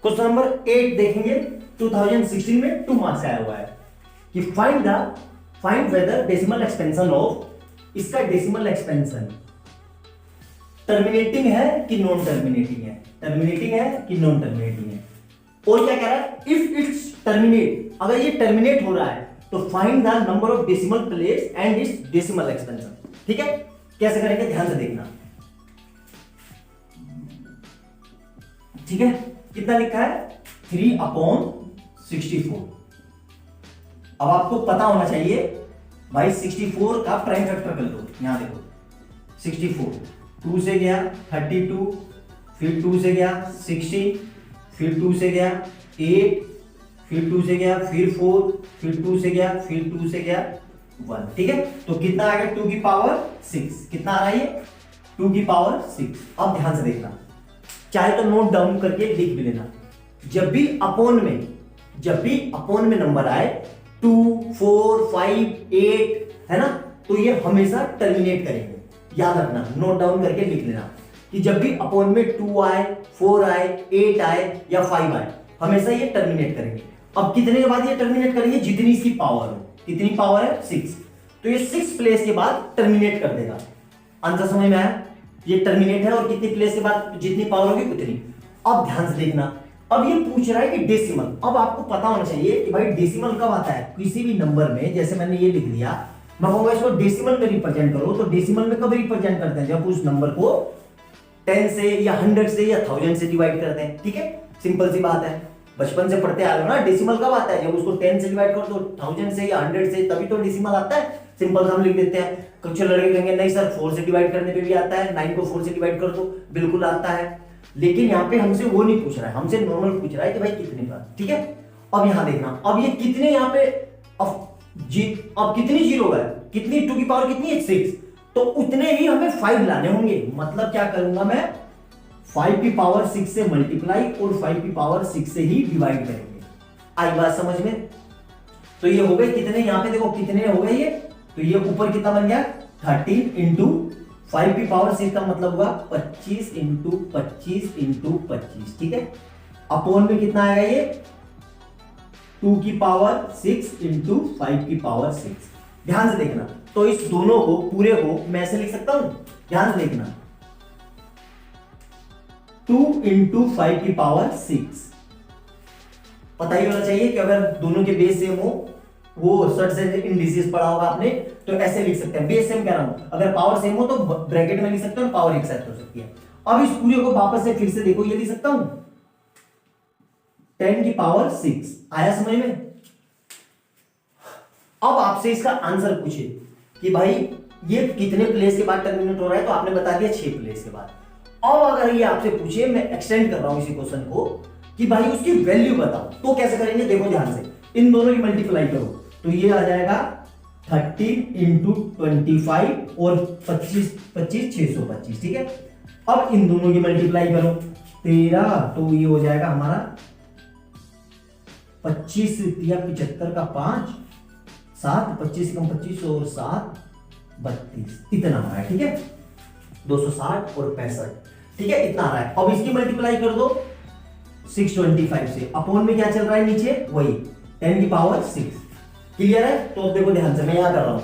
Question number 8 देखेंगे, 2016 में 2 marks आया हुआ है कि find weather decimal expansion of, इसका डेसिमल एक्सपेंशन टर्मिनेटिंग है कि नॉन टर्मिनेटिंग है, टर्मिनेटिंग है कि नॉन टर्मिनेटिंग है। और क्या कह रहा है, इफ इट्स टर्मिनेट, अगर ये टर्मिनेट हो रहा है तो find the number of decimal place and it's decimal expansion. ठीक है, कैसे करेंगे ध्यान से देखना। ठीक है, कितना लिखा है 3/64। अब आपको पता होना चाहिए भाई 64 का प्राइम फैक्टर कर दो। यहां देखो 64, 2 से गया 32, फिर 2 से गया 60, फिर 2 से गया 8, फिर 2 से गया फिर 4, फिर 2 से गया फिर 2 से गया 1। ठीक है, तो कितना आ गया 2 की पावर 6। कितना आ रहा है ये 2 की पावर 6। अब ध्यान से देखना, चाहे तो नोट डाउन करके लिख भी लेना। जब भी अपोन में नंबर आए 2, 4, 5, 8 है ना, तो ये हमेशा टर्मिनेट करेंगे। याद रखना, नोट डाउन करके लिख लेना कि जब भी अपोन में 2 आए, 4 आए, 8 आए या 5 आए, हमेशा ये टर्मिनेट करेंगे। अब कितने के बाद ये टर्मिनेट करेंगे, जितनी इसकी पावर हो। कितनी पावर है 6, तो ये 6 प्लेस के बाद टर्मिनेट कर देगा। आंसर समझ में आया, ये टर्मिनेट है और कितनी प्लेस के बाद जितनी पावर होगी उतनी। अब ध्यान से देखना, अब ये पूछ रहा है कि डेसिमल। अब आपको पता होना चाहिए कि भाई डेसिमल कब आता है किसी भी नंबर में। जैसे मैंने ये लिख दिया, मैं कहूंगा इसको डेसिमल में रिप्रेजेंट करो, तो डेसिमल में कब रिप्रेजेंट करते हैं, जब उस नंबर को 10 से या 100 से या 1000 से डिवाइड करते हैं। ठीक है, सिंपल सी बात है, बचपन से पढ़ते आ रहे हो ना। डेसिमल कब आता है, जब उसको 10 से डिवाइड करो तो 1000 से या 100 से, तभी तो डेसिमल आता है। सिंपल हम लिख देते हैं। कुछ लड़के कहेंगे नहीं सर 4 से डिवाइड करने पे भी आता है, 9 को 4 से डिवाइड कर दो, बिल्कुल आता है। लेकिन यहाँ पे हमसे वो नहीं पूछ रहा है, हमसे नॉर्मल पूछ रहा है कि भाई कितने का। ठीक है, अब यहाँ देखना, अब ये कितने यहाँ पे अब कितनी जीरो है, कितनी 2 की पावर कितनी है 6, तो उतने ही हमें 5 लाने होंगे। मतलब क्या करूंगा मैं, 5 की पावर 6 से मल्टीप्लाई और 5 की पावर 6 से ही डिवाइड करेंगे। आई बात समझ में। तो ये हो गए कितने, यहाँ पे देखो कितने हो गए ये, तो ये ऊपर कितना बन गया 13 इंटू 5 की पावर 6 का मतलब हुआ 25 इंटू 25 इंटू 25। ठीक है, अपोन में कितना आएगा ये 2 की पावर 6 इंटू 5 की पावर 6। ध्यान से देखना, तो इस दोनों को पूरे को मैं ऐसे लिख सकता हूं। ध्यान से देखना, 2 इंटू 5 की पावर 6। पता ही होना चाहिए कि अगर दोनों के बेस सेम हो, वो सर्ट से इंडिसेस पढ़ा होगा आपने, तो ऐसे लिख सकते हैं। बेस सेम कह रहा हूं, अगर पावर सेम हो तो ब्रैकेट में लिख सकते हो, पावर एक साथ हो सकती है। अब इस पूरे को वापस से फिर से देखो, ये लिख सकता हूं 10 की पावर 6। आया समझ में। अब आपसे इसका आंसर पूछे कि भाई ये कितने प्लेस के बाद टर्मिनेट हो रहा है, तो आपने बता दिया 6 प्लेस के बाद। अब अगर ये आपसे पूछे, मैं एक्सटेंड कर रहा हूं इसी क्वेश्चन को, कि भाई उसकी वैल्यू बताओ, तो कैसे करेंगे देखो ध्यान से। इन दोनों की मल्टीप्लाई करो, तो ये आ जाएगा 13 इंटू 25 और 25 625। ठीक है, अब इन दोनों की मल्टीप्लाई करो 13, तो ये हो जाएगा हमारा 25 या 75 का 5, 7, 25 कम 25 और 7 32, इतना आ रहा है। ठीक है, 260 और 65। ठीक है, इतना आ रहा है। अब इसकी मल्टीप्लाई कर दो 625 से, अपोन में क्या चल रहा है नीचे, वही 10 की पावर 6। क्लियर है। तो अब देखो ध्यान से, मैं यहां कर रहा हूं,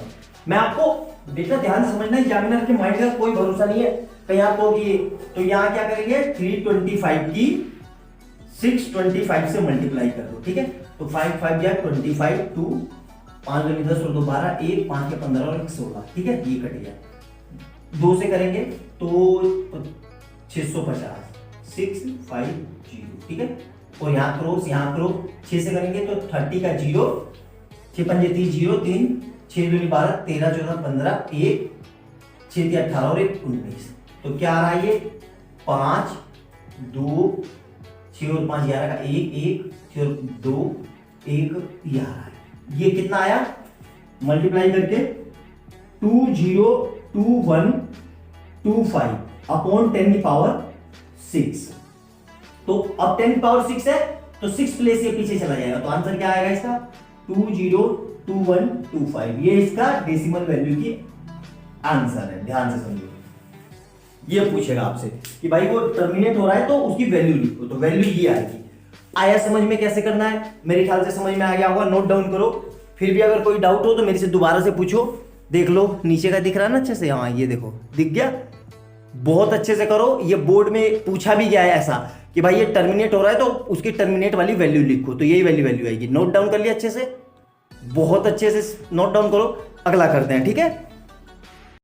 मैं आपको देखना ध्यान समझना, एग्जामिनर के माइंड का कोई भरोसा नहीं है कहीं आपको कि, तो यहां क्या करेंगे 325 की 625 से मल्टीप्लाई कर दो। ठीक है, तो 5 5 या 25, 2 5 2 10 और 2 12, 1 5 के 15 और 1 16। ठीक है, ये कट गया। 2 से करेंगे तो 650 650। ठीक है, और यहाँ करो 6 से करेंगे तो 30 का 0, 6 5 30 0 3 6 2 12 13 14 15 1 6 3 18 और 1 19। तो क्या आ रहा है ये 5 2 6 और 5 11 का 1 1 6 और 2 1 ये आ रहा है। ये कितना आया मल्टीप्लाई करके 202125 अपॉन 10 की पावर 6। तो अब 10 की पावर 6 है तो 6 प्लेस से पीछे चला जाएगा, तो आंसर क्या आएगा इसका 202125। ये इसका डेसिमल वैल्यू की आंसर है। ध्यान से समझिए, ये पूछेगा आपसे कि भाई वो टर्मिनेट हो रहा है तो उसकी वैल्यू लिखो, तो वैल्यू ये आएगी। आया समझ में कैसे करना है? मेरे ख्याल से समझ में आ गया होगा, नोट डाउन करो। फिर भी अगर कोई डाउट हो तो मेरे से दोबारा से पूछो। देख लो नीचे का दिख रहा है ना अच्छे से, हाँ ये देखो दिख गया। बहुत अच्छे से करो। ये बोर्ड में पूछा भी गया है ऐसा कि भाई ये टर्मिनेट हो रहा है तो उसकी टर्मिनेट वाली वैल्यू लिखो, तो यही वैल्यू आएगी। नोट डाउन कर लिया अच्छे से, बहुत अच्छे से नोट डाउन करो। अगला करते हैं, ठीक है।